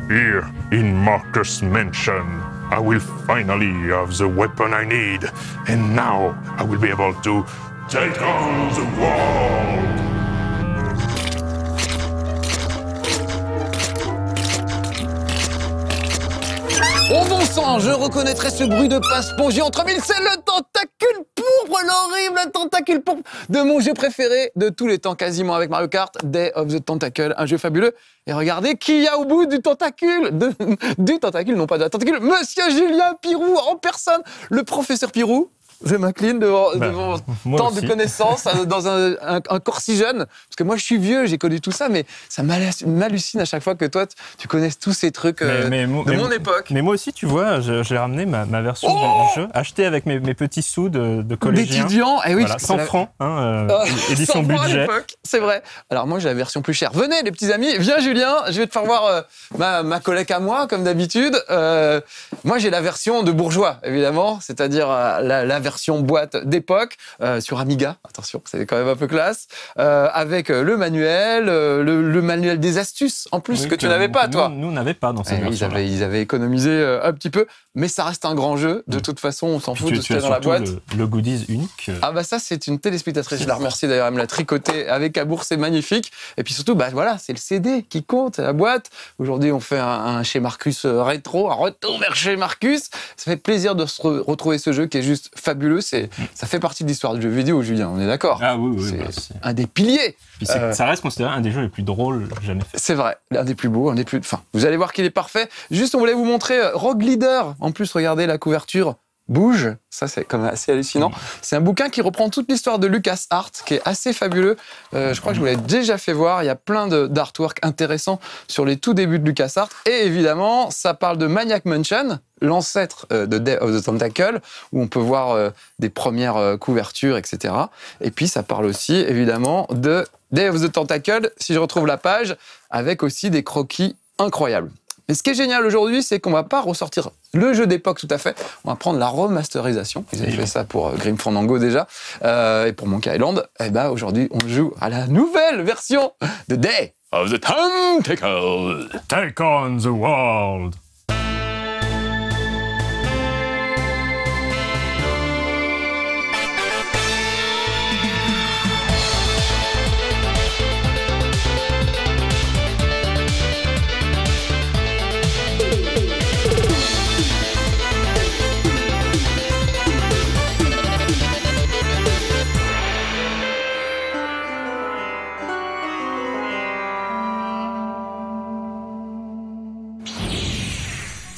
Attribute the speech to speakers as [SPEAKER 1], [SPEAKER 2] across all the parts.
[SPEAKER 1] Here in Marcus Mansion, I will finally have the weapon I need, and now I will be able to take on the world.
[SPEAKER 2] Oh bon sang, je reconnaîtrais ce bruit de passe spongieux entre mille, c'est le tentacule pourpre, l'horrible tentacule pourpre de mon jeu préféré de tous les temps quasiment avec Mario Kart, Day of the Tentacle, un jeu fabuleux. Et regardez qui y a au bout du tentacule, du tentacule, non pas de la tentacule, Monsieur Julien Pirou en personne, le professeur Pirou. Je m'incline devant tant de connaissances dans un corps si jeune. Parce que moi, je suis vieux, j'ai connu tout ça, mais ça m'hallucine à chaque fois que toi, tu connaisses tous ces trucs de mon époque.
[SPEAKER 3] Mais moi aussi, tu vois, j'ai ramené ma version du jeu, achetée avec mes petits sous de collégiens.
[SPEAKER 2] D'étudiants, et oui,
[SPEAKER 3] voilà, 100 francs, édition
[SPEAKER 2] 100 francs
[SPEAKER 3] budget.
[SPEAKER 2] à l'époque, c'est vrai. Alors moi, j'ai la version plus chère. Venez, les petits amis, viens Julien, je vais te faire voir ma collègue à moi, comme d'habitude. Moi, j'ai la version de bourgeois, évidemment, c'est-à-dire la version boîte d'époque sur Amiga, attention, c'est quand même un peu classe, avec le manuel, le manuel des astuces en plus, que tu n'avais pas, toi.
[SPEAKER 3] Nous, on n'avait pas dans cette version.
[SPEAKER 2] Ils avaient économisé un petit peu, mais ça reste un grand jeu. De toute façon, on s'en fout de ce qu'il y a dans la boîte.
[SPEAKER 3] Le goodies unique.
[SPEAKER 2] Ah bah ça, c'est une téléspectatrice. Je la remercie d'ailleurs, elle me l'a tricoté avec Abour, c'est magnifique. Et puis surtout, bah voilà, c'est le CD qui compte, la boîte. Aujourd'hui, on fait un chez Marcus rétro, un retour vers chez Marcus. Ça fait plaisir de se retrouver ce jeu qui est juste fabuleux. Ça fait partie de l'histoire du jeu vidéo, Julien, on est d'accord?
[SPEAKER 3] Ah oui,
[SPEAKER 2] c'est un des piliers.
[SPEAKER 3] Puis ça reste considéré un des jeux les plus drôles jamais faits.
[SPEAKER 2] C'est vrai, un des plus beaux, Enfin, vous allez voir qu'il est parfait. Juste, on voulait vous montrer Rogue Leader. En plus, regardez la couverture. Bouge, ça c'est quand même assez hallucinant. C'est un bouquin qui reprend toute l'histoire de LucasArts, qui est assez fabuleux. Je crois que je vous l'ai déjà fait voir. Il y a plein d'artworks intéressants sur les tout débuts de LucasArts. Et évidemment, ça parle de Maniac Mansion, l'ancêtre de Day of the Tentacle, où on peut voir des premières couvertures, etc. Et puis ça parle aussi, évidemment, de Day of the Tentacle, si je retrouve la page, avec aussi des croquis incroyables. Mais ce qui est génial aujourd'hui, c'est qu'on va pas ressortir le jeu d'époque tout à fait. On va prendre la remasterisation. Ils avaient fait ça pour Grim Fandango déjà, et pour Monkey Island. Et ben aujourd'hui, on joue à la nouvelle version de Day of the Tentacle.
[SPEAKER 1] Take on the world.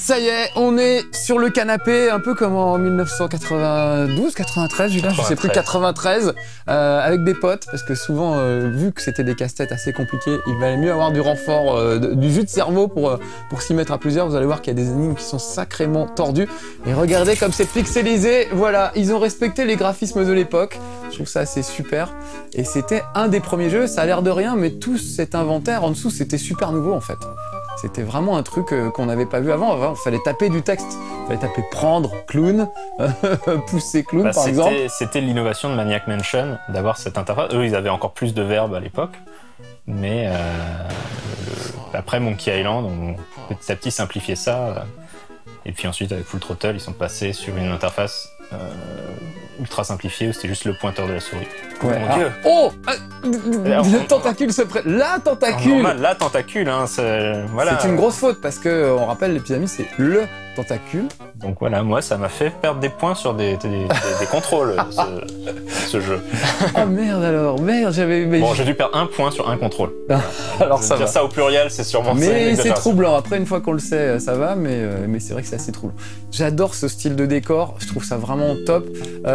[SPEAKER 2] Ça y est, on est sur le canapé, un peu comme en 1992, 93, Julien, je sais plus, 93, avec des potes, parce que souvent, vu que c'était des casse-têtes assez compliqués, il valait mieux avoir du renfort, du jus de cerveau pour s'y mettre à plusieurs. Vous allez voir qu'il y a des énigmes qui sont sacrément tordues. Et regardez comme c'est pixelisé, voilà, ils ont respecté les graphismes de l'époque. Je trouve ça assez super. Et c'était un des premiers jeux, ça a l'air de rien, mais tout cet inventaire en dessous, c'était super nouveau en fait. C'était vraiment un truc qu'on n'avait pas vu avant. Avant, il fallait taper du texte. Il fallait taper prendre, clown, pousser clown, par exemple.
[SPEAKER 3] C'était l'innovation de Maniac Mansion, d'avoir cette interface. Eux, ils avaient encore plus de verbes à l'époque. Mais après Monkey Island, on petit à petit simplifié ça. Et puis ensuite, avec Full Throttle, ils sont passés sur une interface ultra simplifiée où c'était juste le pointeur de la souris.
[SPEAKER 2] Ouais.
[SPEAKER 3] Mon Dieu.
[SPEAKER 2] Oh, le tentacule se prête. La tentacule.
[SPEAKER 3] La tentacule, hein, voilà.
[SPEAKER 2] C'est une grosse faute parce que on rappelle les petits amis, c'est le tentacule.
[SPEAKER 3] Donc voilà, moi ça m'a fait perdre des points sur des contrôles, ce jeu.
[SPEAKER 2] Ah merde alors, merde,
[SPEAKER 3] Bon, j'ai dû perdre un point sur un contrôle.
[SPEAKER 2] Alors ça va.
[SPEAKER 3] Dire ça au pluriel, c'est sûrement.
[SPEAKER 2] Mais c'est troublant. Après, une fois qu'on le sait, ça va, mais c'est vrai que c'est assez troublant. J'adore ce style de décor, je trouve ça vraiment top.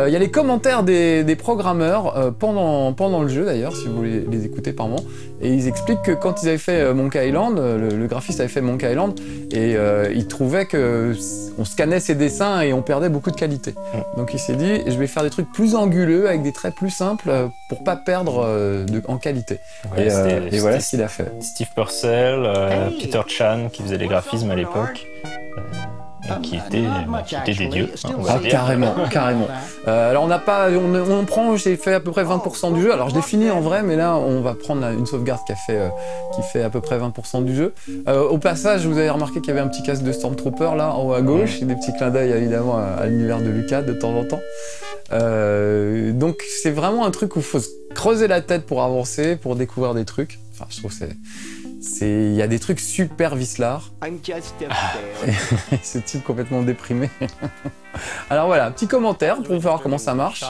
[SPEAKER 2] Il y a les commentaires des programmeurs pendant le jeu d'ailleurs, si vous voulez les écouter par moment. Et ils expliquent que quand ils avaient fait Monkey Island, le graphiste avait fait Monkey Island, et il trouvait que on scannait ses dessins et on perdait beaucoup de qualité. Donc il s'est dit, je vais faire des trucs plus anguleux avec des traits plus simples pour pas perdre en qualité. Ouais, et voilà ce qu'il a fait.
[SPEAKER 3] Steve Purcell, Peter Chan qui faisait les graphismes à l'époque. et qui étaient des dieux. Hein, on va
[SPEAKER 2] Ah,
[SPEAKER 3] dire.
[SPEAKER 2] carrément, carrément. Alors on n'a pas, on prend, j'ai fait à peu près 20% du jeu. Alors je l'ai fini en vrai, mais là on va prendre une sauvegarde qui fait à peu près 20% du jeu. Au passage, vous avez remarqué qu'il y avait un petit casque de Stormtrooper là en haut à gauche, et des petits clins d'œil évidemment à l'univers de Lucas de temps en temps. Donc c'est vraiment un truc où il faut se creuser la tête pour avancer, pour découvrir des trucs. Enfin, je trouve il y a des trucs super vicelards. Ce type complètement déprimé. Alors voilà, petit commentaire pour voir comment ça marche.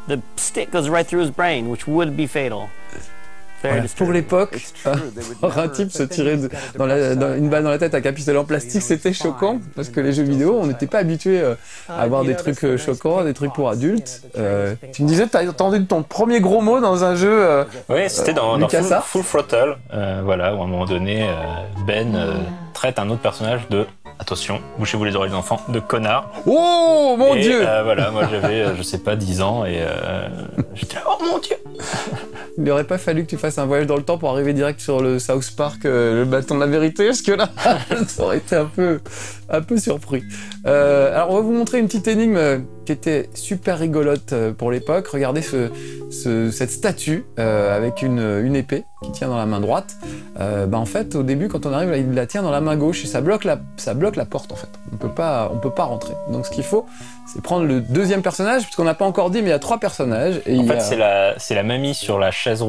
[SPEAKER 4] The stick goes right through his brain, which would be fatal.
[SPEAKER 2] Voilà. Pour l'époque, un type se tirer une balle dans la tête avec un pistolet en plastique, c'était choquant, parce que les jeux vidéo, on n'était pas habitué à avoir des trucs choquants, des trucs pour adultes. Tu me disais que tu as entendu ton premier gros mot dans un jeu
[SPEAKER 3] Oui, c'était dans
[SPEAKER 2] LucasArts.
[SPEAKER 3] Full Throttle, voilà, où à un moment donné, Ben traite un autre personnage de, attention, bouchez-vous les oreilles les enfants, de connard.
[SPEAKER 2] Oh mon Dieu!
[SPEAKER 3] Voilà, moi j'avais, je sais pas, 10 ans, et j'étais là, oh mon Dieu!
[SPEAKER 2] Il n'aurait pas fallu que tu fasses un voyage dans le temps pour arriver direct sur le South Park, le bâton de la vérité, parce que là, ça aurait été un peu surpris. Alors, on va vous montrer une petite énigme qui était super rigolote pour l'époque. Regardez cette statue avec une épée qui tient dans la main droite. En fait, au début, quand on arrive, il la tient dans la main gauche et ça bloque la porte, en fait. On peut pas rentrer. Donc, ce qu'il faut, c'est prendre le deuxième personnage, puisqu'on n'a pas encore dit, mais il y a 3 personnages. Et
[SPEAKER 3] en fait, c'est la mamie sur la chaise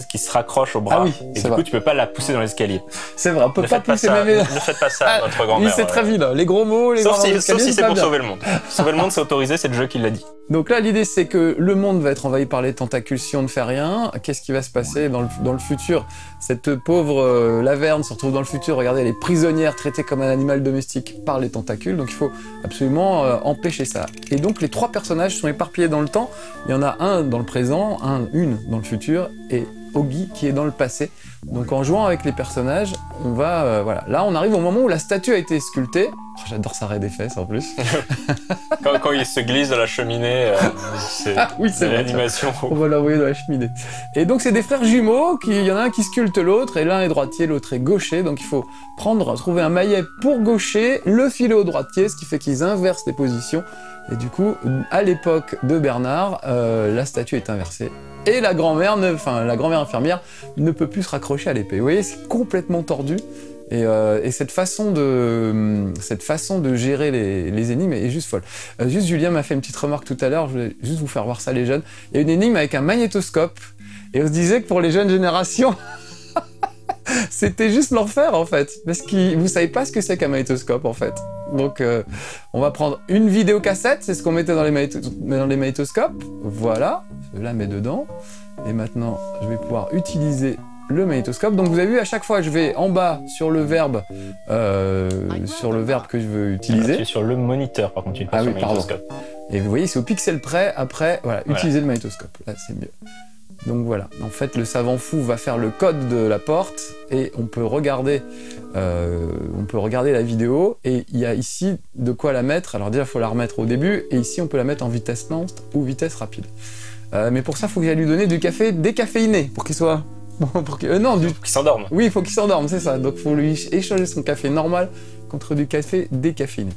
[SPEAKER 3] qui se raccroche au bras.
[SPEAKER 2] Ah oui,
[SPEAKER 3] et du coup, tu peux pas la pousser dans l'escalier.
[SPEAKER 2] C'est vrai, on peut pas pousser
[SPEAKER 3] ça,
[SPEAKER 2] même...
[SPEAKER 3] Ne faites pas ça, votre grand-mère.
[SPEAKER 2] Oui, c'est très vilain. Les gros mots, les
[SPEAKER 3] sauf
[SPEAKER 2] grands
[SPEAKER 3] si c'est pour sauver le monde. Sauver le monde, c'est autorisé, c'est le jeu qui l'a dit.
[SPEAKER 2] Donc là, l'idée, c'est que le monde va être envahi par les tentacules si on ne fait rien. Qu'est-ce qui va se passer dans le futur? Cette pauvre Laverne se retrouve dans le futur. Regardez, elle est prisonnière, traitée comme un animal domestique par les tentacules. Donc il faut absolument empêcher ça. Et donc les 3 personnages sont éparpillés dans le temps. Il y en a un dans le présent, une dans le futur, et Oggy qui est dans le passé. Donc en jouant avec les personnages, on va... voilà. Là, on arrive au moment où la statue a été sculptée. Oh, j'adore sa raie des fesses en plus.
[SPEAKER 3] quand il se glisse dans la cheminée, c'est l'animation.
[SPEAKER 2] On va l'envoyer dans la cheminée. Et donc c'est des frères jumeaux, il y en a un qui sculpte l'autre, et l'un est droitier, l'autre est gaucher. Donc il faut trouver un maillet pour gaucher, le filer au droitier, ce qui fait qu'ils inversent les positions. Et du coup, à l'époque de Bernard, la statue est inversée. Et la grand-mère infirmière ne peut plus se raccrocher à l'épée. Vous voyez, c'est complètement tordu. Et cette façon de gérer les énigmes est juste folle. Juste, Julien m'a fait une petite remarque tout à l'heure, je voulais juste vous faire voir ça, les jeunes. Il y a une énigme avec un magnétoscope. Et on se disait que pour les jeunes générations, c'était juste l'enfer, en fait. Parce que vous savez pas ce que c'est qu'un magnétoscope, en fait. Donc, on va prendre une vidéocassette, c'est ce qu'on mettait dans les magnétoscopes. Voilà, je la mets dedans. Et maintenant, je vais pouvoir utiliser le magnétoscope. Donc, vous avez vu, à chaque fois, je vais en bas sur le verbe que je veux utiliser.
[SPEAKER 3] Tu es sur le moniteur, par contre, tu n'es pas sur le magnétoscope.
[SPEAKER 2] Et vous voyez, c'est au pixel près. Après, voilà, utiliser le magnétoscope. Là, c'est mieux. Donc voilà, en fait le savant fou va faire le code de la porte et on peut regarder la vidéo et il y a ici de quoi la mettre. Alors déjà il faut la remettre au début et ici on peut la mettre en vitesse lente ou vitesse rapide. Mais pour ça il faut que j'aille lui donner du café décaféiné pour qu'il soit... pour qu'il
[SPEAKER 3] s'endorme.
[SPEAKER 2] Oui, il faut qu'il s'endorme, c'est ça. Donc il faut lui échanger son café normal contre du café décaféiné.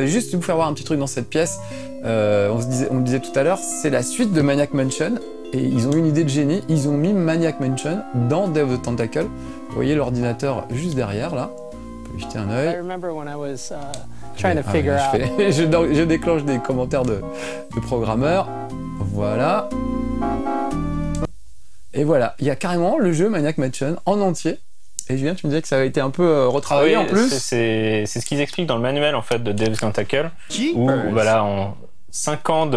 [SPEAKER 2] Juste pour vous faire voir un petit truc dans cette pièce, on le disait tout à l'heure, c'est la suite de Maniac Mansion. Et ils ont eu une idée de génie, ils ont mis Maniac Mansion dans Day of the Tentacle. Vous voyez l'ordinateur juste derrière, là. On peut y jeter un œil. Je déclenche des commentaires de programmeurs. Voilà. Et voilà, il y a carrément le jeu Maniac Mansion en entier. Et Julien, tu me disais que ça avait été un peu retravaillé en plus.
[SPEAKER 3] C'est ce qu'ils expliquent dans le manuel en fait de Day of the Tentacle. Où voilà, en 5 ans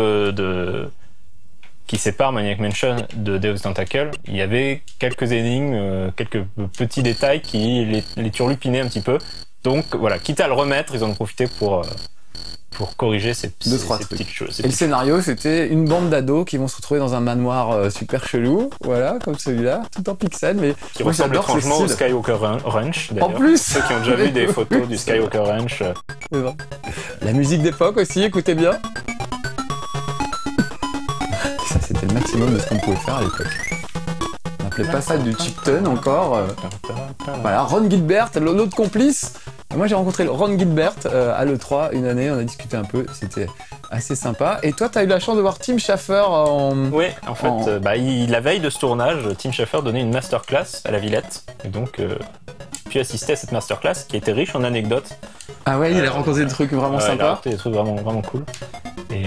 [SPEAKER 3] qui sépare Maniac Mansion de Day of the Tentacle, il y avait quelques énigmes, quelques petits détails qui les turlupinaient un petit peu. Donc voilà, quitte à le remettre, ils en ont profité pour corriger ces petites choses.
[SPEAKER 2] Et le scénario, c'était une bande d'ados qui vont se retrouver dans un manoir super chelou, voilà, comme celui-là, tout en pixels, mais
[SPEAKER 3] qui ressemble étrangement au Skywalker Ranch, d'ailleurs.
[SPEAKER 2] En plus,
[SPEAKER 3] ceux qui ont déjà vu des photos du Skywalker Ranch.
[SPEAKER 2] La musique d'époque aussi, écoutez bien. Ça, c'était le maximum de ce qu'on pouvait faire à l'époque. On n'appelait pas ça du chiptune encore. Voilà, Ron Gilbert, l'autre complice, Moi, j'ai rencontré Ron Gilbert à l'E3 une année, on a discuté un peu, c'était assez sympa. Et toi, t'as eu la chance de voir Tim Schafer en...
[SPEAKER 3] Oui, en fait, la veille de ce tournage, Tim Schafer donnait une masterclass à la Villette. Et donc, j'ai pu assister à cette masterclass qui était riche en anecdotes.
[SPEAKER 2] Ah ouais, il a rencontré des trucs vraiment
[SPEAKER 3] Il a
[SPEAKER 2] sympas.
[SPEAKER 3] raconté des trucs vraiment, vraiment cool. Et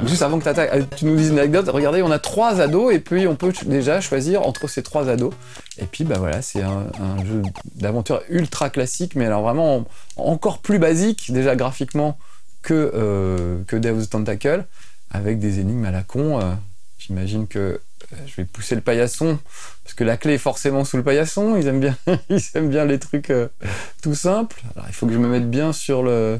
[SPEAKER 2] Juste avant que tu nous dises une anecdote, regardez, on a 3 ados et puis on peut déjà choisir entre ces 3 ados. Et puis bah voilà, c'est un jeu d'aventure ultra classique, mais alors vraiment encore plus basique, déjà graphiquement, que Day of the Tentacle, avec des énigmes à la con. J'imagine que je vais pousser le paillasson, parce que la clé est forcément sous le paillasson. Ils aiment bien les trucs tout simples. Alors il faut que je me mette bien sur le...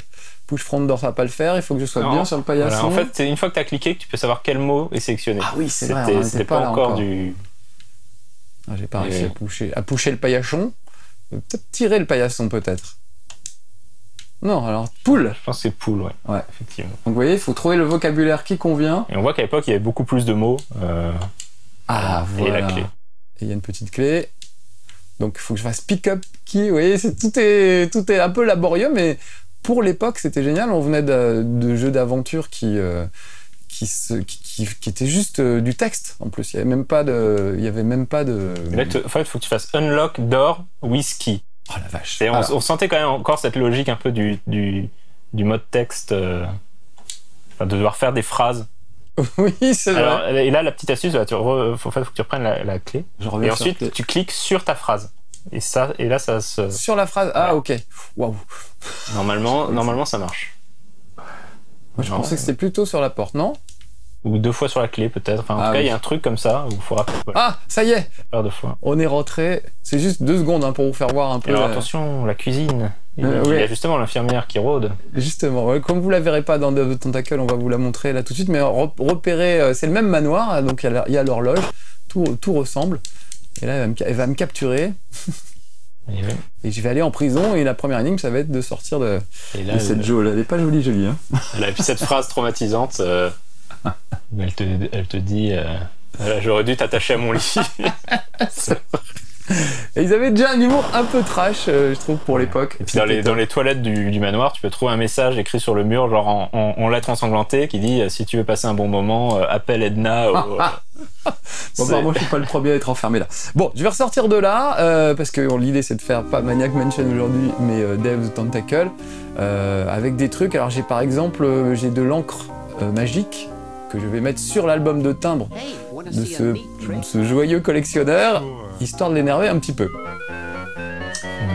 [SPEAKER 2] Push front door, ça va pas le faire, il faut que je sois bien sur le paillasson.
[SPEAKER 3] Voilà, en fait, c'est une fois que tu as cliqué que tu peux savoir quel mot est sélectionné.
[SPEAKER 2] Ah oui, c'est vrai,
[SPEAKER 3] c'était pas encore du...
[SPEAKER 2] Ah, j'ai pas réussi à pusher le paillasson. Peut-être tirer le paillasson, peut-être. Non, alors, poule.
[SPEAKER 3] Je pense que c'est poule, ouais. Effectivement.
[SPEAKER 2] Donc vous voyez, il faut trouver le vocabulaire qui convient.
[SPEAKER 3] Et on voit qu'à l'époque, il y avait beaucoup plus de mots.
[SPEAKER 2] Voilà.
[SPEAKER 3] Et la clé.
[SPEAKER 2] Et il y a une petite clé. Donc il faut que je fasse pick-up key. Vous voyez, tout est un peu laborieux, mais pour l'époque, c'était génial. On venait de jeux d'aventure qui était juste du texte en plus. Il y avait même pas de.
[SPEAKER 3] Et là, en fait, il faut que tu fasses unlock door whisky.
[SPEAKER 2] Oh la vache.
[SPEAKER 3] Et on sentait quand même encore cette logique un peu du mode texte, de devoir faire des phrases.
[SPEAKER 2] Oui, c'est vrai.
[SPEAKER 3] Et là, la petite astuce, faut que tu reprennes la clé. Et ensuite, tu cliques sur ta phrase. Et là, ça se.
[SPEAKER 2] Sur la phrase. Ah, ok. Waouh.
[SPEAKER 3] Normalement, ça marche.
[SPEAKER 2] Moi, je pensais que c'était plutôt sur la porte, non?
[SPEAKER 3] Ou 2 fois sur la clé, peut-être. Enfin, en tout cas, il y a un truc comme ça où il faudra.
[SPEAKER 2] Ah, ça y est!
[SPEAKER 3] Faire 2 fois.
[SPEAKER 2] On est rentré. C'est juste 2 secondes pour vous faire voir un peu.
[SPEAKER 3] Alors, attention, la cuisine. Il y a justement l'infirmière qui rôde.
[SPEAKER 2] Justement, comme vous la verrez pas dans The Tentacle, on va vous la montrer là tout de suite. Mais repérez, c'est le même manoir, donc il y a l'horloge, tout ressemble. Et là, elle va me capturer. Et je vais aller en prison. Et la première énigme, ça va être de sortir de cette geôle. Elle est pas jolie, hein.
[SPEAKER 3] Et puis cette phrase traumatisante, elle te dit j'aurais dû t'attacher à mon lit.
[SPEAKER 2] Et ils avaient déjà un humour un peu trash, je trouve, pour l'époque.
[SPEAKER 3] Et puis dans les toilettes du manoir, tu peux trouver un message écrit sur le mur, genre en lettres ensanglantées, qui dit si tu veux passer un bon moment, appelle Edna.
[SPEAKER 2] Bon, moi je suis pas le premier à être enfermé là. Bon, je vais ressortir de là, parce que l'idée c'est de faire pas Maniac Mansion aujourd'hui, mais Day of the Tentacle, avec des trucs. Alors j'ai par exemple, j'ai de l'encre magique que je vais mettre sur l'album de timbre de ce joyeux collectionneur, histoire de l'énerver un petit peu.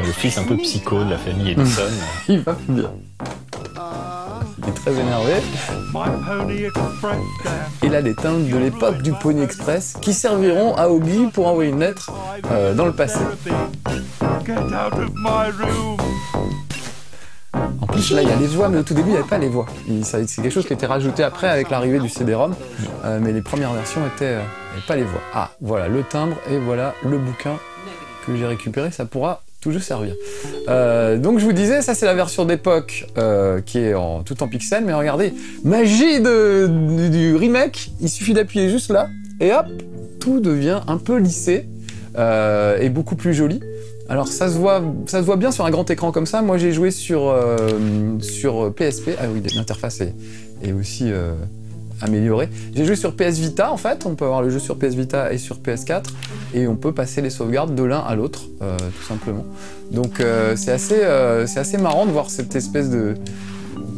[SPEAKER 3] Le fils un peu psycho de la famille Edison.
[SPEAKER 2] Il va plus bien. Il est très énervé. Il a des timbres de l'époque du Pony Express qui serviront à Oggy pour envoyer une lettre dans le passé. En plus, là, il y a les voix, mais au tout début, il n'y avait pas les voix. C'est quelque chose qui a été rajouté après avec l'arrivée du CD-ROM, mais les premières versions n'avaient pas les voix. Ah, voilà le timbre et voilà le bouquin que j'ai récupéré, ça pourra toujours servir. Donc je vous disais, ça c'est la version d'époque qui est tout en pixels, mais regardez, magie du remake, il suffit d'appuyer juste là, et hop, tout devient un peu lissé et beaucoup plus joli. Alors ça se voit bien sur un grand écran comme ça. Moi j'ai joué sur PSP. Ah oui, l'interface est aussi améliorée. J'ai joué sur PS Vita en fait. On peut avoir le jeu sur PS Vita et sur PS4 et on peut passer les sauvegardes de l'un à l'autre tout simplement. Donc c'est assez marrant de voir cette espèce de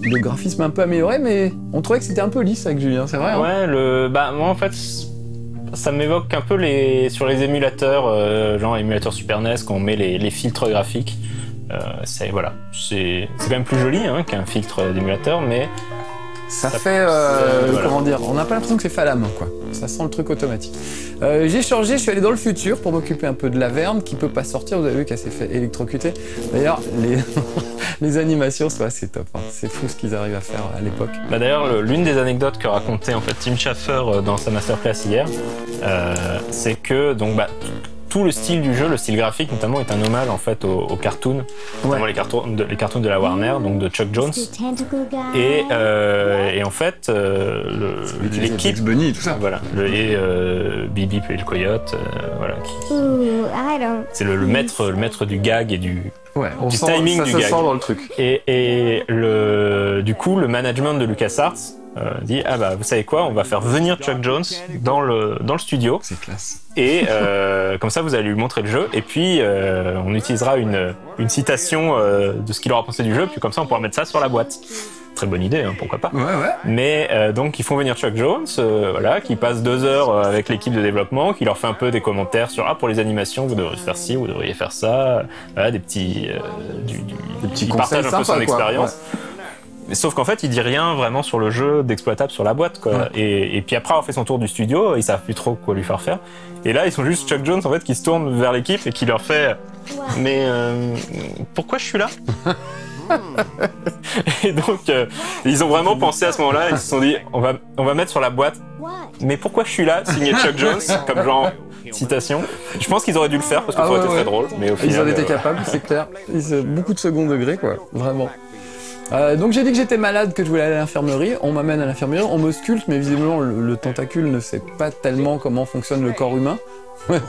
[SPEAKER 2] graphisme un peu amélioré, mais on trouvait que c'était un peu lisse avec Julien. C'est vrai.
[SPEAKER 3] Ouais, moi en fait. Ça m'évoque un peu sur les émulateurs, genre émulateur Super NES, quand on met les filtres graphiques. C'est quand même plus joli qu'un filtre d'émulateur, mais
[SPEAKER 2] ça fait comment dire, on n'a pas l'impression que c'est fait à la main, quoi. Ça sent le truc automatique. J'ai changé, je suis allé dans le futur pour m'occuper un peu de Laverne qui peut pas sortir. Vous avez vu qu'elle s'est fait électrocuter. D'ailleurs, les animations sont assez top. Hein. C'est fou ce qu'ils arrivent à faire à l'époque.
[SPEAKER 3] D'ailleurs, l'une des anecdotes que racontait en fait Tim Schafer dans sa masterclass hier, c'est que tout le style du jeu, le style graphique notamment, est un hommage en fait aux cartoons, notamment les cartoons de la Warner, donc de Chuck Jones. Et en fait, l'équipe,
[SPEAKER 2] Bunny, tout ça.
[SPEAKER 3] Voilà, Bip Bip et le coyote, voilà, c'est le maître du gag et du
[SPEAKER 2] Ouais, on
[SPEAKER 3] du
[SPEAKER 2] sent,
[SPEAKER 3] timing
[SPEAKER 2] ça
[SPEAKER 3] du
[SPEAKER 2] se
[SPEAKER 3] gag.
[SPEAKER 2] sent dans le truc.
[SPEAKER 3] Et du coup, le management de LucasArts dit ah bah vous savez quoi, on va faire venir Chuck Jones dans le studio
[SPEAKER 2] C'est classe.
[SPEAKER 3] et comme ça vous allez lui montrer le jeu et puis on utilisera une citation de ce qu'il aura pensé du jeu puis comme ça on pourra mettre ça sur la boîte. Très bonne idée, hein, pourquoi pas.
[SPEAKER 2] Ouais.
[SPEAKER 3] Mais donc ils font venir Chuck Jones, voilà, qui passe 2 heures avec l'équipe de développement, qui leur fait un peu des commentaires sur pour les animations vous devriez faire ci, vous devriez faire ça, voilà, des petits
[SPEAKER 2] petits
[SPEAKER 3] il partage un peu
[SPEAKER 2] conseils
[SPEAKER 3] son
[SPEAKER 2] sympas, quoi.
[SPEAKER 3] expérience. Mais sauf qu'en fait, il dit rien vraiment sur le jeu d'exploitable sur la boîte, quoi.
[SPEAKER 2] Ouais.
[SPEAKER 3] Et puis après avoir fait son tour du studio, ils savent plus trop quoi lui faire faire. Et là, ils sont juste Chuck Jones en fait qui se tourne vers l'équipe et qui leur fait mais pourquoi je suis là? Et donc ils ont vraiment pensé à ce moment-là, ils se sont dit on va mettre sur la boîte mais pourquoi je suis là signé Chuck Jones comme genre citation. Je pense qu'ils auraient dû le faire parce que ça aurait été très drôle, mais au final
[SPEAKER 2] Ils en étaient capables, c'est clair. Beaucoup de second degré, quoi, vraiment. Donc j'ai dit que j'étais malade, que je voulais aller à l'infirmerie. On m'amène à l'infirmerie, on me sculpte, mais visiblement le tentacule ne sait pas tellement comment fonctionne le corps humain.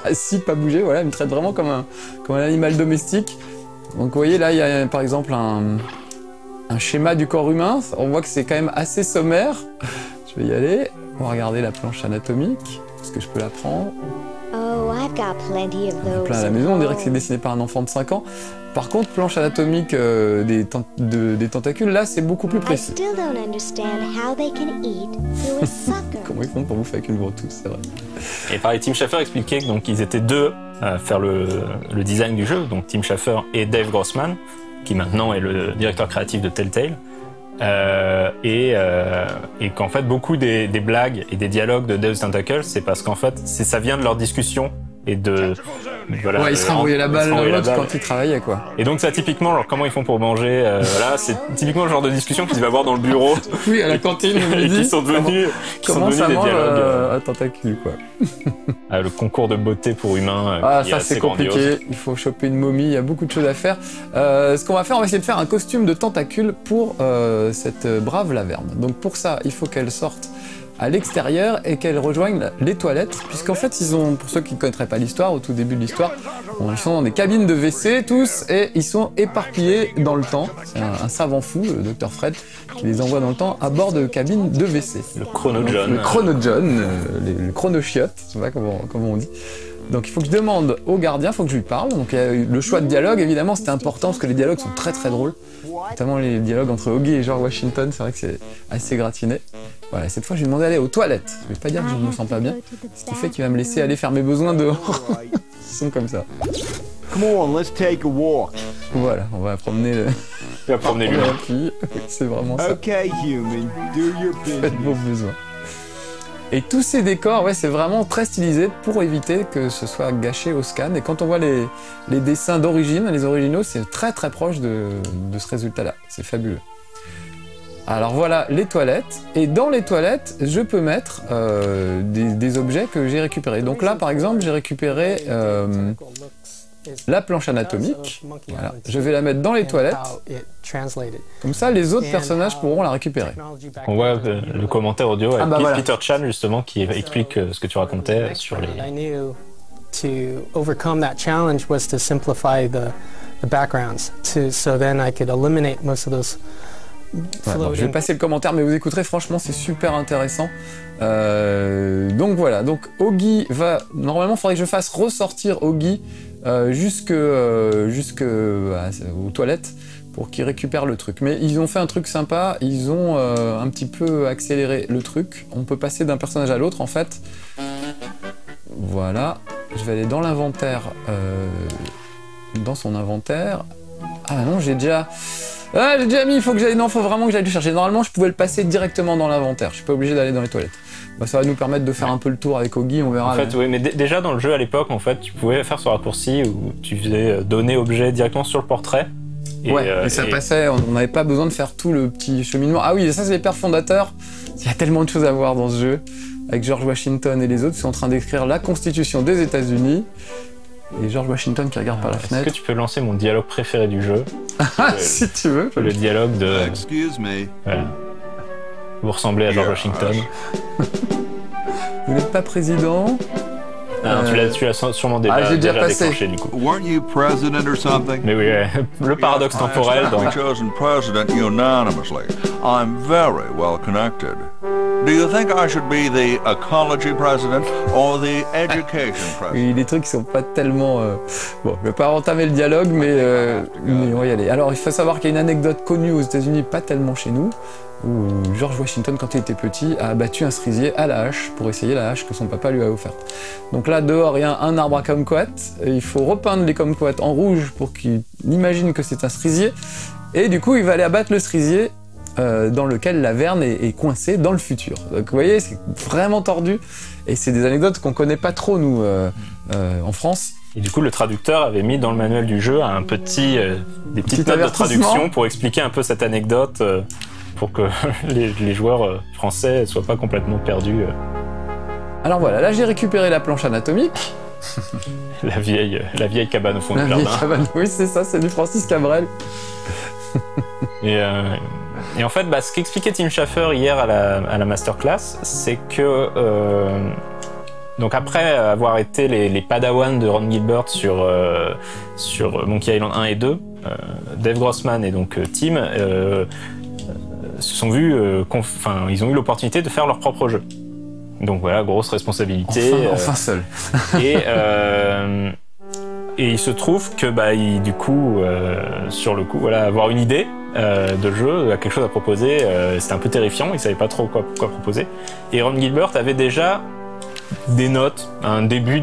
[SPEAKER 2] Assis, pas bouger, voilà, il me traite vraiment comme un animal domestique. Donc vous voyez là, il y a par exemple un schéma du corps humain. On voit que c'est quand même assez sommaire. Je vais y aller. On va regarder la planche anatomique. Est-ce que je peux la prendre?
[SPEAKER 5] Oh, I've got plenty of those.
[SPEAKER 2] Plein à la maison, on dirait que c'est dessiné par un enfant de 5 ans. Par contre, planche anatomique des tentacules, là, c'est beaucoup plus
[SPEAKER 5] I
[SPEAKER 2] précis.
[SPEAKER 5] still don't understand how they can eat through a sucker.
[SPEAKER 2] Comment ils font pour bouffer avec une ventouse, c'est vrai.
[SPEAKER 3] Et pareil, Tim Schafer expliquait que donc ils étaient 2 à faire le design du jeu, donc Tim Schafer et Dave Grossman, qui maintenant est le directeur créatif de Telltale. Et qu'en fait beaucoup des blagues et des dialogues de Deus Tentacle, c'est parce qu'en fait ça vient de leur discussion et de voilà,
[SPEAKER 2] Ouais, ils se renvoyaient la balle
[SPEAKER 3] renvoyaient
[SPEAKER 2] l'autre quand ils travaillaient, quoi.
[SPEAKER 3] et donc ça typiquement alors comment ils font pour manger voilà, c'est typiquement le genre de discussion qu'ils va avoir dans le bureau
[SPEAKER 2] Oui, à la cantine, le
[SPEAKER 3] et
[SPEAKER 2] midi.
[SPEAKER 3] qui sont devenus
[SPEAKER 2] Comment ça
[SPEAKER 3] des
[SPEAKER 2] mange
[SPEAKER 3] dialogues
[SPEAKER 2] un tentacule, quoi.
[SPEAKER 3] le concours de beauté pour humains
[SPEAKER 2] Ah,
[SPEAKER 3] qui est
[SPEAKER 2] ça
[SPEAKER 3] assez
[SPEAKER 2] c'est compliqué,
[SPEAKER 3] grandiose.
[SPEAKER 2] il faut choper une momie, il y a beaucoup de choses à faire. Ce qu'on va faire, on va essayer de faire un costume de tentacule pour cette brave laverne. Donc pour ça, il faut qu'elle sorte à l'extérieur et qu'elle rejoigne les toilettes, puisqu'en fait ils ont, pour ceux qui ne connaîtraient pas l'histoire, au tout début de l'histoire, ils sont dans des cabines de WC tous et ils sont éparpillés dans le temps. C'est un savant fou, le Dr Fred, qui les envoie dans le temps à bord de cabines de WC.
[SPEAKER 3] Le Chrono John.
[SPEAKER 2] Le Chrono John, le Chrono Chiotte, je sais pas comment on dit. Donc il faut que je demande au gardien, il faut que je lui parle. Donc il y a eu le choix de dialogue, évidemment, c'était important parce que les dialogues sont très très drôles. Notamment les dialogues entre Oggy et George Washington, c'est vrai que c'est assez gratiné. Voilà, cette fois je lui ai demandé d'aller aux toilettes. Je vais pas dire que je ne me sens pas bien, ce qui fait qu'il va me laisser aller faire mes besoins dehors. Ils sont comme ça.
[SPEAKER 6] Come on, let's take a walk.
[SPEAKER 2] Voilà, on va promener
[SPEAKER 3] Il va promener lui.
[SPEAKER 2] la fille. C'est vraiment ça.
[SPEAKER 6] Okay, human, do your
[SPEAKER 2] Faites
[SPEAKER 6] business.
[SPEAKER 2] vos besoins. Et tous ces décors, ouais, c'est vraiment très stylisé pour éviter que ce soit gâché au scan. Et quand on voit les dessins d'origine, les originaux, c'est très très proche de ce résultat-là. C'est fabuleux. Alors voilà les toilettes. Et dans les toilettes, je peux mettre des objets que j'ai récupérés. Donc là, par exemple, j'ai récupéré la planche anatomique. Voilà. Je vais la mettre dans les toilettes. Comme ça, les autres personnages pourront la récupérer.
[SPEAKER 3] On voit le commentaire audio avec
[SPEAKER 2] Ah bah voilà.
[SPEAKER 3] Peter Chan justement qui explique ce que tu racontais sur les...
[SPEAKER 7] I knew to overcome that challenge was to simplify the backgrounds, so then I could eliminate most of those
[SPEAKER 2] Ouais, bon, je vais
[SPEAKER 7] floating.
[SPEAKER 2] passer le commentaire, mais vous écouterez, franchement, c'est super intéressant. Donc voilà, donc Oggy va... Normalement, il faudrait que je fasse ressortir Oggy jusqu'aux toilettes pour qu'il récupère le truc. Mais ils ont fait un truc sympa, ils ont un petit peu accéléré le truc. On peut passer d'un personnage à l'autre, en fait. Voilà, je vais aller dans l'inventaire, dans son inventaire. Ah non, j'ai déjà mis, il faut que j'aille... Non, faut vraiment que j'aille le chercher. Normalement, je pouvais le passer directement dans l'inventaire. Je suis pas obligé d'aller dans les toilettes. Bah, ça va nous permettre de faire un peu le tour avec Oggy, on verra.
[SPEAKER 3] En fait, oui, mais déjà dans le jeu à l'époque, en fait, tu pouvais faire ce raccourci où tu faisais donner objet directement sur le portrait.
[SPEAKER 2] Et ça passait, on n'avait pas besoin de faire tout le petit cheminement. Ah oui, ça c'est les pères fondateurs. Il y a tellement de choses à voir dans ce jeu. Avec George Washington et les autres, ils sont en train d'écrire la Constitution des États-Unis. Et George Washington qui regarde par la
[SPEAKER 3] Est-ce
[SPEAKER 2] fenêtre.
[SPEAKER 3] que tu peux lancer mon dialogue préféré du jeu?
[SPEAKER 2] Ah, si tu veux.
[SPEAKER 3] Le dialogue de...
[SPEAKER 6] Excuse me.
[SPEAKER 3] Voilà. Vous ressemblez à George Washington.
[SPEAKER 2] Vous n'êtes pas président.
[SPEAKER 3] Ah, tu l'as sûrement déjà,
[SPEAKER 2] j'ai déjà passé.
[SPEAKER 3] déclenché du coup.
[SPEAKER 6] Weren't you president or something?
[SPEAKER 3] Mais oui, le paradoxe temporel dans...
[SPEAKER 6] I chosen president unanimously. I'm very well connected. Do you think I should be the ecology president or the education president?
[SPEAKER 2] Il y a des trucs qui sont pas tellement... Bon, je vais pas entamer le dialogue, mais on va y aller. Alors, il faut savoir qu'il y a une anecdote connue aux États-Unis, pas tellement chez nous, où George Washington, quand il était petit, a abattu un cerisier à la hache pour essayer la hache que son papa lui a offerte. Donc là, dehors, il y a un arbre à kumquat. Il faut repeindre les kumquats en rouge pour qu'il imagine que c'est un cerisier. Et du coup, il va aller abattre le cerisier dans lequel la verne est coincée dans le futur. Donc vous voyez, c'est vraiment tordu. Et c'est des anecdotes qu'on connaît pas trop, nous, en France.
[SPEAKER 3] Et du coup, le traducteur avait mis dans le manuel du jeu des petites notes de traduction pour expliquer un peu cette anecdote, pour que les joueurs français soient pas complètement perdus.
[SPEAKER 2] Alors voilà, là j'ai récupéré la planche anatomique.
[SPEAKER 3] La vieille cabane au fond du
[SPEAKER 2] La
[SPEAKER 3] jardin.
[SPEAKER 2] vieille cabane, oui c'est ça, c'est du Francis Cabrel.
[SPEAKER 3] Et en fait, ce qu'expliquait Tim Schafer hier à la masterclass, c'est que donc après avoir été les padawans de Ron Gilbert sur Monkey Island 1 et 2, Dave Grossman et donc Tim se sont vus, ils ont eu l'opportunité de faire leur propre jeu. Donc voilà, grosse responsabilité.
[SPEAKER 2] Enfin seul.
[SPEAKER 3] Et il se trouve que du coup, sur le coup, voilà, avoir une idée de jeu, quelque chose à proposer, c'était un peu terrifiant. Il savait pas trop quoi proposer. Et Ron Gilbert avait déjà des notes, un début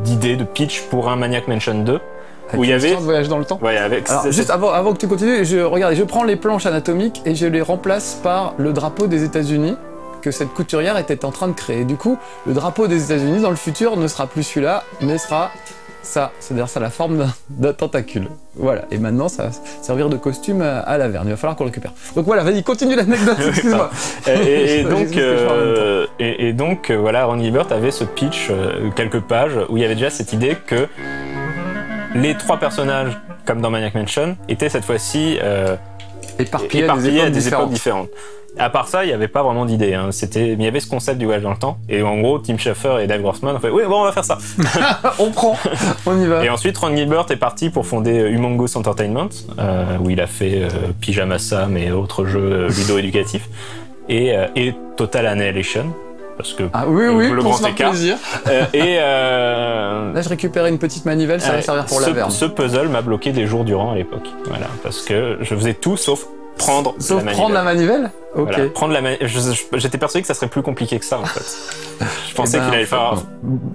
[SPEAKER 3] d'idée, de pitch pour un Maniac Mansion 2. Où il y avait
[SPEAKER 2] voyage dans le temps.
[SPEAKER 3] Ouais, avec.
[SPEAKER 2] Alors, juste avant que tu continues, je prends les planches anatomiques et je les remplace par le drapeau des États-Unis que cette couturière était en train de créer. Du coup, le drapeau des États-Unis dans le futur ne sera plus celui-là, mais sera ça. C'est-à-dire ça a la forme d'un tentacule. Voilà. Et maintenant, ça va servir de costume à la Verne. Il va falloir qu'on le récupère. Donc voilà, vas-y, continue l'anecdote. Excuse-moi.
[SPEAKER 3] Et donc, voilà, Ron Gilbert avait ce pitch, quelques pages, où il y avait déjà cette idée que les trois personnages, comme dans Maniac Mansion, étaient cette fois-ci éparpillés à des époques différentes. À part ça, il n'y avait pas vraiment d'idée. Hein. Mais il y avait ce concept du voyage dans le temps. Et en gros, Tim Schafer et Dave Grossman ont fait « Oui, bon, on va faire ça. »
[SPEAKER 2] On y va.
[SPEAKER 3] Et ensuite, Ron Gilbert est parti pour fonder Humongous Entertainment, où il a fait Pyjama Sam et autres jeux ludo-éducatifs. Et Total Annihilation. Parce que
[SPEAKER 2] le
[SPEAKER 3] grand écart.
[SPEAKER 2] Plaisir. Là, je récupérais une petite manivelle, ça va servir pour la Verne.
[SPEAKER 3] Ce puzzle m'a bloqué des jours durant à l'époque. Voilà, parce que je faisais tout sauf prendre
[SPEAKER 2] la manivelle. Ok.
[SPEAKER 3] Voilà, j'étais persuadé que ça serait plus compliqué que ça en fait. Je pensais qu'il allait falloir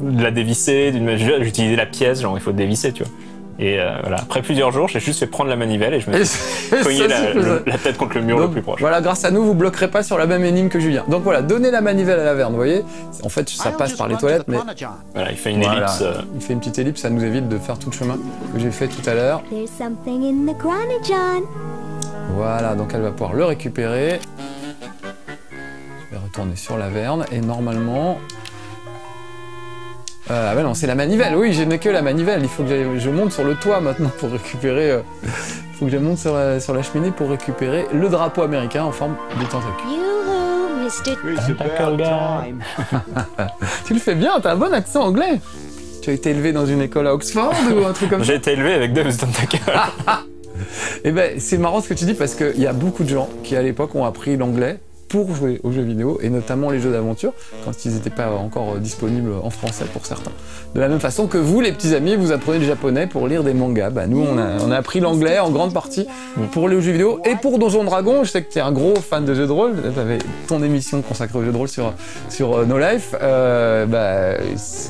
[SPEAKER 3] la dévisser, j'utilisais la pièce, genre il faut dévisser, tu vois. Et voilà, après plusieurs jours, j'ai juste fait prendre la manivelle et je me suis cogné la tête contre le mur le plus proche.
[SPEAKER 2] Voilà, grâce à nous, vous bloquerez pas sur la même énigme que Julien. Donc voilà, donnez la manivelle à la Verne, vous voyez. En fait, ça passe par les toilettes, mais
[SPEAKER 3] voilà, il fait une ellipse.
[SPEAKER 2] Il fait une petite ellipse, ça nous évite de faire tout le chemin que j'ai fait tout à l'heure.
[SPEAKER 5] There's something in the Chronojon.
[SPEAKER 2] Voilà, donc elle va pouvoir le récupérer. Je vais retourner sur la Verne et normalement... Ah ben non, c'est la manivelle, oui, je n'ai que la manivelle. Il faut que je monte sur le toit maintenant pour récupérer... Il faut que je monte sur la cheminée pour récupérer le drapeau américain en forme de tentacule.
[SPEAKER 5] Yoo-hoo, Mr.
[SPEAKER 6] It's about time.
[SPEAKER 2] Tu le fais bien, t'as un bon accent anglais. Tu as été élevé dans une école à Oxford ou un truc comme ça?
[SPEAKER 3] J'ai été élevé avec Dave Tentacle.
[SPEAKER 2] Eh ben, c'est marrant ce que tu dis parce qu'il y a beaucoup de gens qui à l'époque ont appris l'anglais pour jouer aux jeux vidéo et notamment les jeux d'aventure quand ils n'étaient pas encore disponibles en français pour certains. De la même façon que vous, les petits amis, vous apprenez le japonais pour lire des mangas. Bah, nous, on a appris l'anglais en grande partie pour les jeux vidéo et pour Donjons Dragons. Je sais que tu es un gros fan de jeux de rôle. Tu avais ton émission consacrée aux jeux de rôle sur No Life.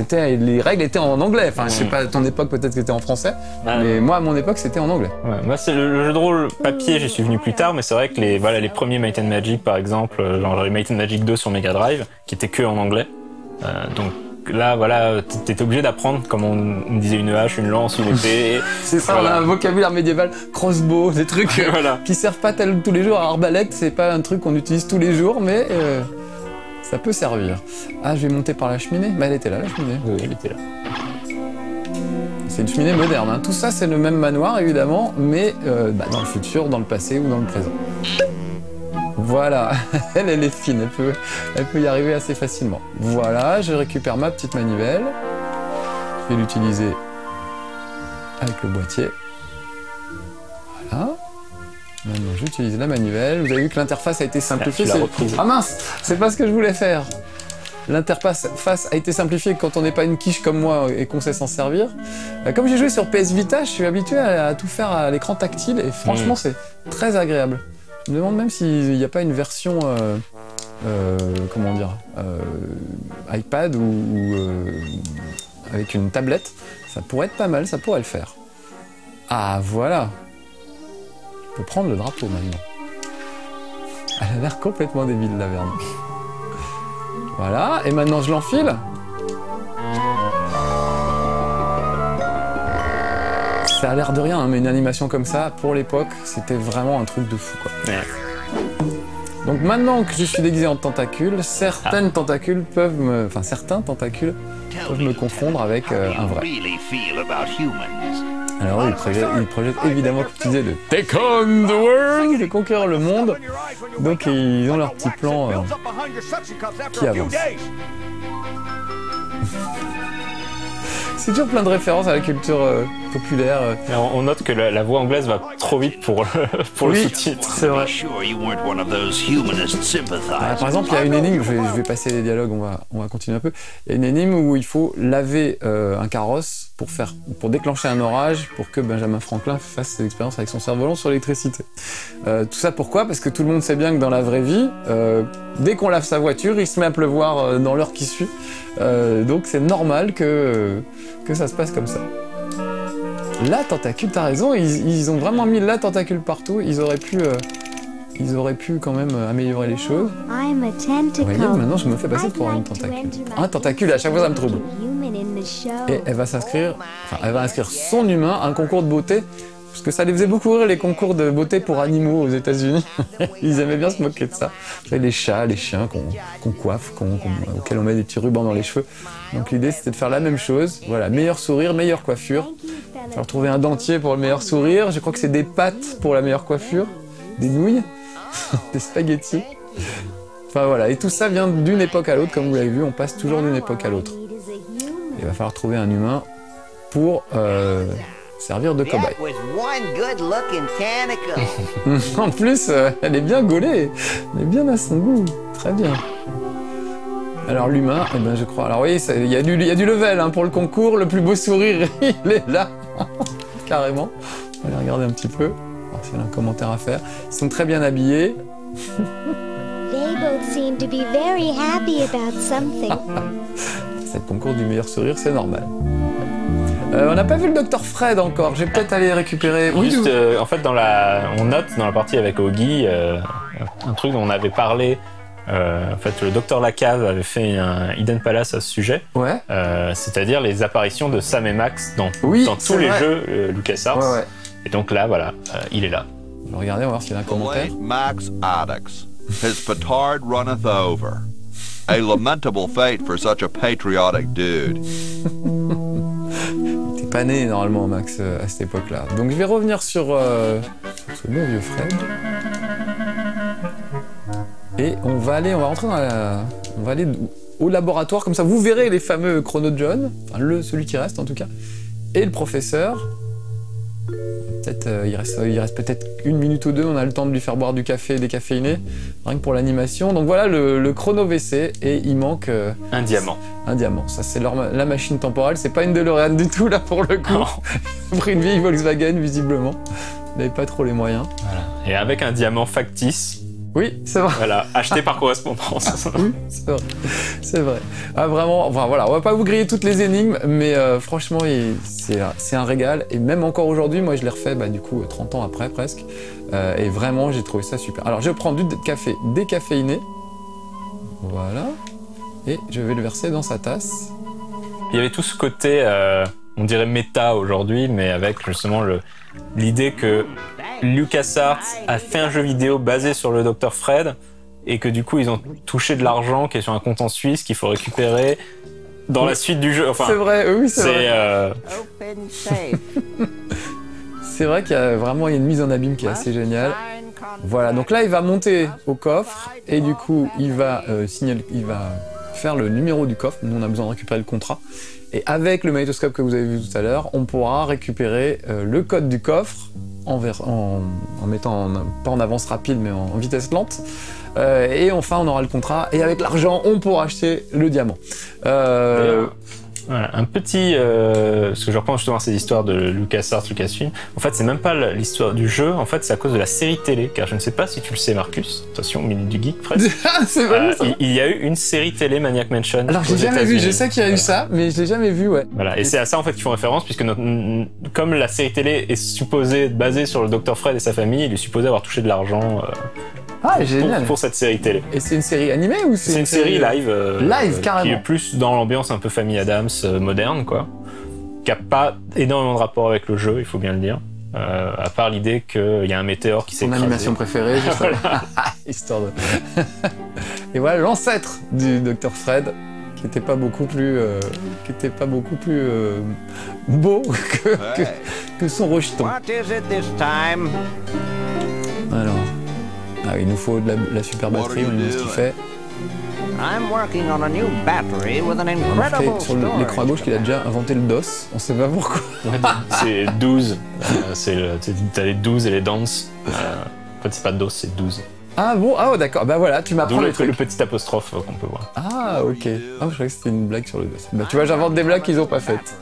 [SPEAKER 2] Les règles étaient en anglais. Enfin, je sais pas, à ton époque peut-être que c'était en français, mais moi, à mon époque, c'était en anglais.
[SPEAKER 3] Ouais, moi, c'est le jeu de rôle papier, j'y suis venu plus tard, mais c'est vrai que les premiers Might and Magic, par exemple, genre les Might and Magic 2 sur Mega Drive, qui étaient que en anglais. Donc là, voilà, t'étais obligé d'apprendre comment on disait une hache, une lance, une épée.
[SPEAKER 2] C'est ça, voilà. On a un vocabulaire médiéval, crossbow, des trucs
[SPEAKER 3] voilà.
[SPEAKER 2] qui servent pas tous les jours. Arbalète, c'est pas un truc qu'on utilise tous les jours, mais ça peut servir. Ah, je vais monter par la cheminée. Bah, elle était là, la cheminée.
[SPEAKER 3] Oui, elle était là.
[SPEAKER 2] C'est une cheminée moderne. Hein. Tout ça, c'est le même manoir, évidemment, mais dans le futur, dans le passé ou dans le présent. Voilà, elle est fine, elle peut y arriver assez facilement. Voilà, je récupère ma petite manivelle. vais l'utiliser avec le boîtier. Voilà. Maintenant, j'utilise la manivelle. Vous avez vu que l'interface a été simplifiée.
[SPEAKER 3] Ah, tu l'as reprise.
[SPEAKER 2] Ah mince, c'est pas ce que je voulais faire. L'interface a été simplifiée quand on n'est pas une quiche comme moi et qu'on sait s'en servir. Comme j'ai joué sur PS Vita, je suis habitué à tout faire à l'écran tactile et franchement, c'est très agréable. Je me demande même s'il n'y a pas une version, comment dire, iPad ou avec une tablette. Ça pourrait être pas mal, ça pourrait le faire. Ah, voilà. Je peux prendre le drapeau maintenant. Elle a l'air complètement débile, la Verne. Voilà, et maintenant je l'enfile. Ça a l'air de rien, hein, mais une animation comme ça, pour l'époque, c'était vraiment un truc de fou, quoi.
[SPEAKER 3] Ouais.
[SPEAKER 2] Donc maintenant que je suis déguisé en tentacule, certains tentacules peuvent me confondre avec un vrai. Alors il projette évidemment qu'utiliser le Take on the world, de conquérir le monde. Donc ils ont leur petit plan qui avance. C'est toujours plein de références à la culture populaire.
[SPEAKER 3] On note que la voix anglaise va trop vite pour le sous-titre.
[SPEAKER 2] C'est vrai. Par exemple, il y a une énigme, je vais passer les dialogues, on va continuer un peu. Il y a une énigme où il faut laver un carrosse pour déclencher un orage, pour que Benjamin Franklin fasse ses expériences avec son cerf-volant sur l'électricité. Tout ça pourquoi? Parce que tout le monde sait bien que dans la vraie vie, dès qu'on lave sa voiture, il se met à pleuvoir dans l'heure qui suit. Donc c'est normal que ça se passe comme ça. La tentacule, t'as raison, ils ont vraiment mis la tentacule partout, ils auraient pu quand même améliorer les choses. Vous voyez, maintenant je me fais passer pour une tentacule. Un tentacule, à chaque fois ça me trouble. Et elle va inscrire son humain à un concours de beauté, parce que ça les faisait beaucoup rire les concours de beauté pour animaux aux États-Unis. Ils aimaient bien se moquer de ça. Les chats, les chiens qu'on coiffe, auxquels on met des petits rubans dans les cheveux. Donc l'idée c'était de faire la même chose. Voilà, meilleur sourire, meilleure coiffure. Il va retrouver un dentier pour le meilleur sourire. Je crois que c'est des pâtes pour la meilleure coiffure, des nouilles, des spaghettis. Enfin voilà, et tout ça vient d'une époque à l'autre, comme vous l'avez vu, on passe toujours d'une époque à l'autre. Il va falloir trouver un humain pour servir de cobaye. En plus, elle est bien gaulée, elle est bien à son goût, très bien. Alors l'humain, eh ben je crois. Alors oui, il y a du level hein, pour le concours. Le plus beau sourire, il est là, carrément. On va aller regarder un petit peu. Alors s'il y a un commentaire à faire. Ils sont très bien habillés.
[SPEAKER 5] They both seem to be very happy about something.
[SPEAKER 2] C'est le concours du meilleur sourire, c'est normal. On n'a pas vu le docteur Fred encore. Je vais peut-être aller récupérer. Oui,
[SPEAKER 3] juste, en fait, on note dans la partie avec Augie un truc dont on avait parlé. En fait, le docteur Lacave avait fait un Hidden Palace à ce sujet.
[SPEAKER 2] Ouais.
[SPEAKER 3] C'est-à-dire les apparitions de Sam et Max dans tous les jeux LucasArts.
[SPEAKER 2] Ouais.
[SPEAKER 3] Et donc là, voilà, il est là.
[SPEAKER 2] Regardez, on va voir s'il y a un commentaire.
[SPEAKER 6] Max Addix, his petard runneth over. A lamentable fate for such a patriotic dude.
[SPEAKER 2] T'es pas né normalement, Max, à cette époque-là. Donc je vais revenir sur ce beau vieux Fred. Et on va rentrer on va aller au laboratoire, comme ça vous verrez les fameux Chrono John, enfin celui qui reste en tout cas, et le professeur. Peut-être il reste peut-être 1 minute ou 2, on a le temps de lui faire boire du café décaféiné, rien que pour l'animation. Donc voilà le chrono WC, et il manque
[SPEAKER 3] un diamant.
[SPEAKER 2] Un diamant, ça c'est la machine temporelle, c'est pas une DeLorean du tout là pour le coup. Ils ont pris une vieille Volkswagen visiblement, ils n'avaient pas trop les moyens.
[SPEAKER 3] Voilà. Et avec un diamant factice.
[SPEAKER 2] Oui, c'est vrai.
[SPEAKER 3] Voilà, acheté par correspondance.
[SPEAKER 2] Oui, c'est vrai. Ah, vraiment, enfin, voilà, on va pas vous griller toutes les énigmes, mais franchement, c'est un régal. Et même encore aujourd'hui, moi je l'ai refait, du coup, 30 ans après presque. Et vraiment, j'ai trouvé ça super. Alors, je prends du café décaféiné. Voilà. Et je vais le verser dans sa tasse.
[SPEAKER 3] Il y avait tout ce côté, on dirait méta aujourd'hui, mais avec justement l'idée que LucasArts a fait un jeu vidéo basé sur le Dr Fred et que du coup ils ont touché de l'argent qui est sur un compte en Suisse qu'il faut récupérer dans la suite du jeu. Enfin,
[SPEAKER 2] c'est vrai, oui, c'est vrai. C'est vrai qu'il y a vraiment une mise en abîme qui est assez géniale. Voilà, donc là il va monter au coffre et du coup il va faire le numéro du coffre. Nous on a besoin de récupérer le contrat. Et avec le magnétoscope que vous avez vu tout à l'heure, on pourra récupérer le code du coffre en mettant pas en avance rapide mais en vitesse lente. Et enfin, on aura le contrat. Et avec l'argent, on pourra acheter le diamant.
[SPEAKER 3] Voilà, un petit... parce que je reprends justement ces histoires de LucasArts, Lucasfilm. En fait, c'est même pas l'histoire du jeu. En fait, c'est à cause de la série télé. Car je ne sais pas si tu le sais, Marcus. Attention, minute du geek, presque.
[SPEAKER 2] C'est vrai, ça.
[SPEAKER 3] Il y a eu une série télé, Maniac Mansion.
[SPEAKER 2] Alors, j'ai jamais vu. Je sais qu'il y a eu ça, mais je l'ai jamais vu, ouais.
[SPEAKER 3] Voilà, et c'est à ça en fait qu'ils font référence, puisque comme la série télé est supposée être basée sur le Dr Fred et sa famille, il est supposé avoir touché de l'argent
[SPEAKER 2] génial.
[SPEAKER 3] pour cette série télé.
[SPEAKER 2] Et c'est une série animée ou
[SPEAKER 3] C'est une série live,
[SPEAKER 2] live, carrément.
[SPEAKER 3] Qui est plus dans l'ambiance un peu Famille Adams moderne, quoi. Qui a pas énormément de rapport avec le jeu, il faut bien le dire. À part l'idée qu'il y a un météore qui s'est
[SPEAKER 2] Ton
[SPEAKER 3] écrasé.
[SPEAKER 2] animation préférée, juste
[SPEAKER 3] Voilà.
[SPEAKER 2] Histoire de... Et voilà l'ancêtre du Dr Fred, qui était pas beaucoup plus, beau que son rejeton.
[SPEAKER 4] What is it this time?
[SPEAKER 2] Alors, il nous faut de la super batterie, on lui dit ce qu'il fait.
[SPEAKER 4] I'm working on a new battery with an
[SPEAKER 2] On a
[SPEAKER 4] incredible
[SPEAKER 2] marqué sur l'écran à gauche qu'il a déjà inventé le DOS, on sait pas pourquoi.
[SPEAKER 3] Ouais, c'est 12. T'as les 12 et les danses. En fait, c'est pas DOS, c'est 12.
[SPEAKER 2] Ah bon, d'accord, bah voilà, tu m'apprends
[SPEAKER 3] D'où
[SPEAKER 2] le
[SPEAKER 3] le
[SPEAKER 2] truc.
[SPEAKER 3] petit apostrophe qu'on peut voir.
[SPEAKER 2] Ah ok, je croyais que c'était une blague sur le DOS. Bah tu vois, j'invente des blagues qu'ils ont pas faites.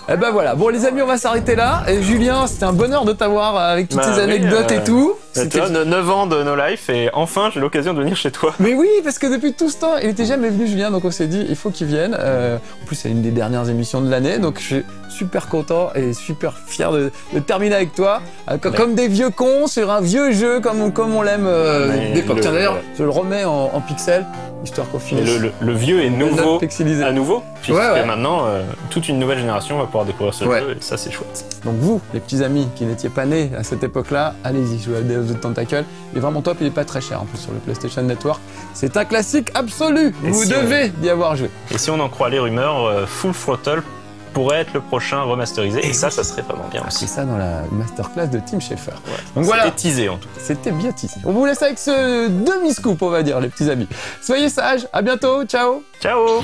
[SPEAKER 2] Eh ben voilà, bon les amis, on va s'arrêter là. Et Julien, c'était un bonheur de t'avoir avec toutes ces anecdotes et tout.
[SPEAKER 3] Tu vois, 9 ans de No Life et enfin j'ai l'occasion de venir chez toi.
[SPEAKER 2] Mais oui, parce que depuis tout ce temps, il était jamais venu Julien, donc on s'est dit, il faut qu'il vienne. En plus, c'est une des dernières émissions de l'année, donc je suis super content et super fier de terminer avec toi. Comme des vieux cons sur un vieux jeu, comme on l'aime d'époque. Tiens d'ailleurs, je le remets en pixel, histoire qu'on finisse.
[SPEAKER 3] Le vieux est nouveau
[SPEAKER 2] pixelisé.
[SPEAKER 3] à nouveau, puisque
[SPEAKER 2] ouais.
[SPEAKER 3] maintenant, toute une nouvelle génération va pouvoir découvrir ce jeu, et ça c'est chouette.
[SPEAKER 2] Donc vous, les petits amis qui n'étiez pas nés à cette époque-là, allez-y, jouez à Day of the Tentacle. Il est vraiment top, il est pas très cher en plus sur le PlayStation Network. C'est un classique absolu, vous devez y avoir joué.
[SPEAKER 3] Et si on en croit les rumeurs, Full Throttle pourrait être le prochain remasterisé, et ça serait vraiment bien aussi.
[SPEAKER 2] C'est ça dans la masterclass de Tim Schafer.
[SPEAKER 3] Ouais.
[SPEAKER 2] Donc voilà.
[SPEAKER 3] C'était teasé en tout cas.
[SPEAKER 2] C'était bien teasé. On vous laisse avec ce demi-scoop, on va dire, les petits amis. Soyez sages, à bientôt, ciao.
[SPEAKER 3] Ciao.